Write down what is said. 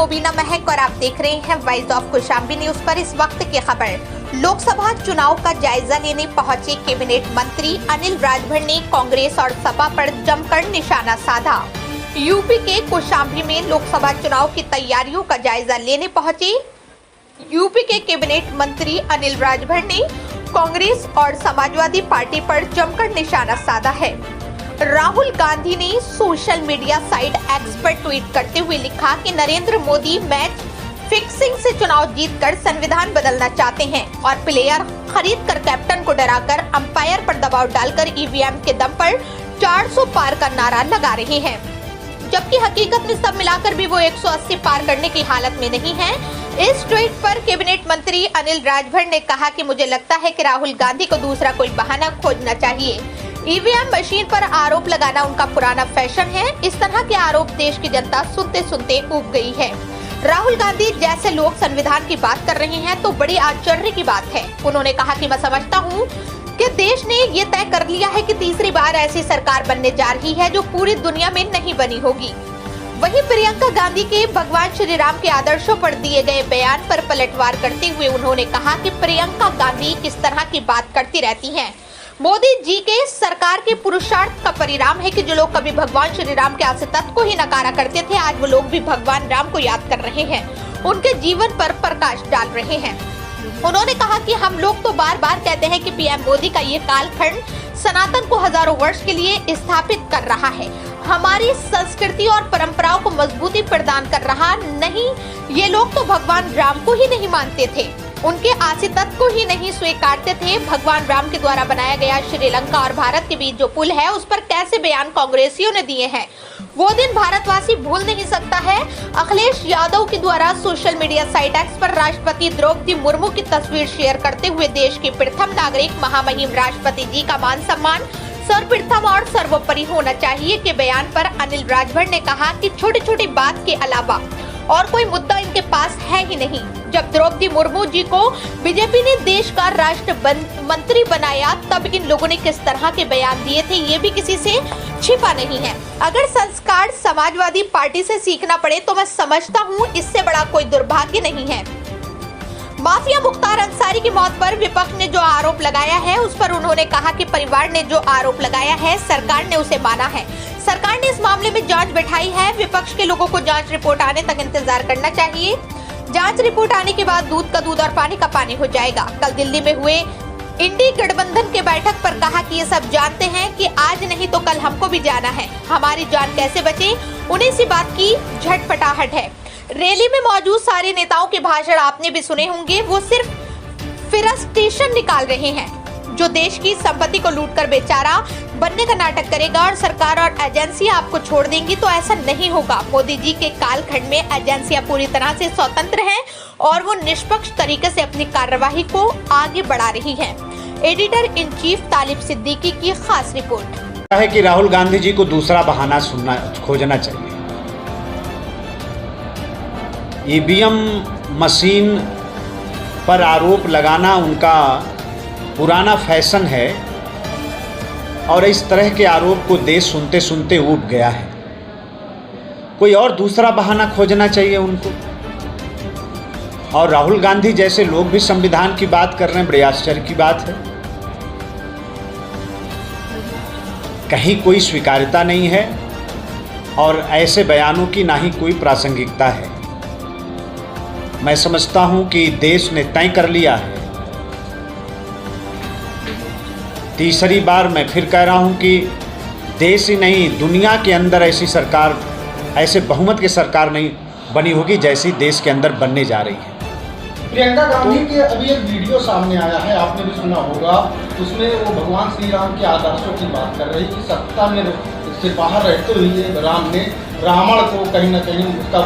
मुबीना महक और आप देख रहे हैं वॉइस ऑफ कौशाम्बी न्यूज पर इस वक्त की खबर। लोकसभा चुनाव का जायजा लेने पहुंचे कैबिनेट मंत्री अनिल राजभर ने कांग्रेस और सपा पर जमकर निशाना साधा। यूपी के कौशाम्बी में लोकसभा चुनाव की तैयारियों का जायजा लेने पहुंचे यूपी के कैबिनेट मंत्री अनिल राजभर ने कांग्रेस और समाजवादी पार्टी पर जमकर निशाना साधा है। राहुल गांधी ने सोशल मीडिया साइट एक्स पर ट्वीट करते हुए लिखा कि नरेंद्र मोदी मैच फिक्सिंग से चुनाव जीतकर संविधान बदलना चाहते हैं और प्लेयर खरीदकर कैप्टन को डराकर अंपायर पर दबाव डालकर ईवीएम के दम पर 400 पार का नारा लगा रहे हैं, जबकि हकीकत में सब मिलाकर भी वो 180 पार करने की हालत में नहीं है। इस ट्वीट पर कैबिनेट मंत्री अनिल राजभर ने कहा कि मुझे लगता है कि राहुल गांधी को दूसरा कोई बहाना खोजना चाहिए। ईवीएम मशीन पर आरोप लगाना उनका पुराना फैशन है। इस तरह के आरोप देश की जनता सुनते सुनते ऊब गई है। राहुल गांधी जैसे लोग संविधान की बात कर रहे हैं तो बड़ी आश्चर्य की बात है। उन्होंने कहा कि मैं समझता हूँ कि देश ने ये तय कर लिया है कि तीसरी बार ऐसी सरकार बनने जा रही है जो पूरी दुनिया में नहीं बनी होगी। वहीं प्रियंका गांधी के भगवान श्री राम के आदर्शों पर दिए गए बयान पर पलटवार करते हुए उन्होंने कहा कि प्रियंका गांधी इस तरह की बात करती रहती हैं। मोदी जी के सरकार के पुरुषार्थ का परिणाम है कि जो लोग कभी भगवान श्री राम के आदर्श तत्व को ही नकारा करते थे, आज वो लोग भी भगवान राम को याद कर रहे हैं, उनके जीवन पर प्रकाश डाल रहे हैं। उन्होंने कहा कि हम लोग तो बार बार कहते हैं कि पीएम मोदी का ये कालखंड सनातन को हजारों वर्ष के लिए स्थापित कर रहा है, हमारी संस्कृति और परंपराओं को मजबूती प्रदान कर रहा। नहीं, ये लोग तो भगवान राम को ही नहीं मानते थे, उनके आदर्श तत्व को ही नहीं स्वीकारते थे। भगवान राम के द्वारा बनाया गया श्रीलंका और भारत के बीच जो पुल है उस पर कैसे बयान कांग्रेसियों ने दिए हैं, वो दिन भारतवासी भूल नहीं सकता है। अखिलेश यादव के द्वारा सोशल मीडिया साइट एक्स पर राष्ट्रपति द्रौपदी मुर्मू की तस्वीर शेयर करते हुए देश के प्रथम नागरिक महामहिम राष्ट्रपति जी का मान सम्मान सर्वप्रथम और सर्वोपरि होना चाहिए के बयान पर अनिल राजभर ने कहा कि छोटी छोटी बात के अलावा और कोई मुद्दा इनके पास है ही नहीं। जब द्रौपदी मुर्मू जी को बीजेपी ने देश का राष्ट्र मंत्री बनाया तब इन लोगों ने किस तरह के बयान दिए थे ये भी किसी से छिपा नहीं है। अगर संस्कार समाजवादी पार्टी से सीखना पड़े तो मैं समझता हूँ इससे बड़ा कोई दुर्भाग्य नहीं है। माफिया मुख्तार अंसारी की मौत पर विपक्ष ने जो आरोप लगाया है उस पर उन्होंने कहा कि परिवार ने जो आरोप लगाया है सरकार ने उसे माना है, सरकार ने इस मामले में जांच बैठाई है। विपक्ष के लोगों को जांच रिपोर्ट आने तक इंतजार करना चाहिए। जांच रिपोर्ट आने के बाद दूध का दूध और पानी का पानी हो जाएगा। कल दिल्ली में हुए इंडी गठबंधन के बैठक पर कहा कि ये सब जानते हैं कि आज नहीं तो कल हमको भी जाना है, हमारी जान कैसे बचे उन्हीं सी बात की झटपटाहट है। रैली में मौजूद सारे नेताओं के भाषण आपने भी सुने होंगे, वो सिर्फ फ्रस्ट्रेशन निकाल रहे हैं। जो देश की संपत्ति को लूटकर बेचारा बनने का नाटक करेगा और सरकार और एजेंसियां आपको छोड़ देंगी तो ऐसा नहीं होगा। मोदी जी के कालखंड में एजेंसियां पूरी तरह से स्वतंत्र हैं और वो निष्पक्ष तरीके से अपनी कार्यवाही को आगे बढ़ा रही हैं। एडिटर इन चीफ तालिब सिद्दीकी की खास रिपोर्ट है कि राहुल गांधी जी को दूसरा बहाना खोजना चाहिए। ईवीएम मशीन पर आरोप लगाना उनका पुराना फैशन है और इस तरह के आरोप को देश सुनते सुनते ऊब गया है। कोई और दूसरा बहाना खोजना चाहिए उनको। और राहुल गांधी जैसे लोग भी संविधान की बात कर रहे हैं, बड़े आश्चर्य की बात है। कहीं कोई स्वीकार्यता नहीं है और ऐसे बयानों की ना ही कोई प्रासंगिकता है। मैं समझता हूं कि देश ने तय कर लिया है, तीसरी बार मैं फिर कह रहा हूं कि देश ही नहीं दुनिया के अंदर ऐसी सरकार, ऐसे बहुमत की सरकार नहीं बनी होगी जैसी देश के अंदर बनने जा रही है। प्रियंका गांधी के अभी एक वीडियो सामने आया है, आपने भी सुना होगा, उसमें वो भगवान श्री राम के आदर्शों की बात कर रही कि सत्ता में से बाहर रहते हुए राम ने रावण को कहीं ना कहीं उसका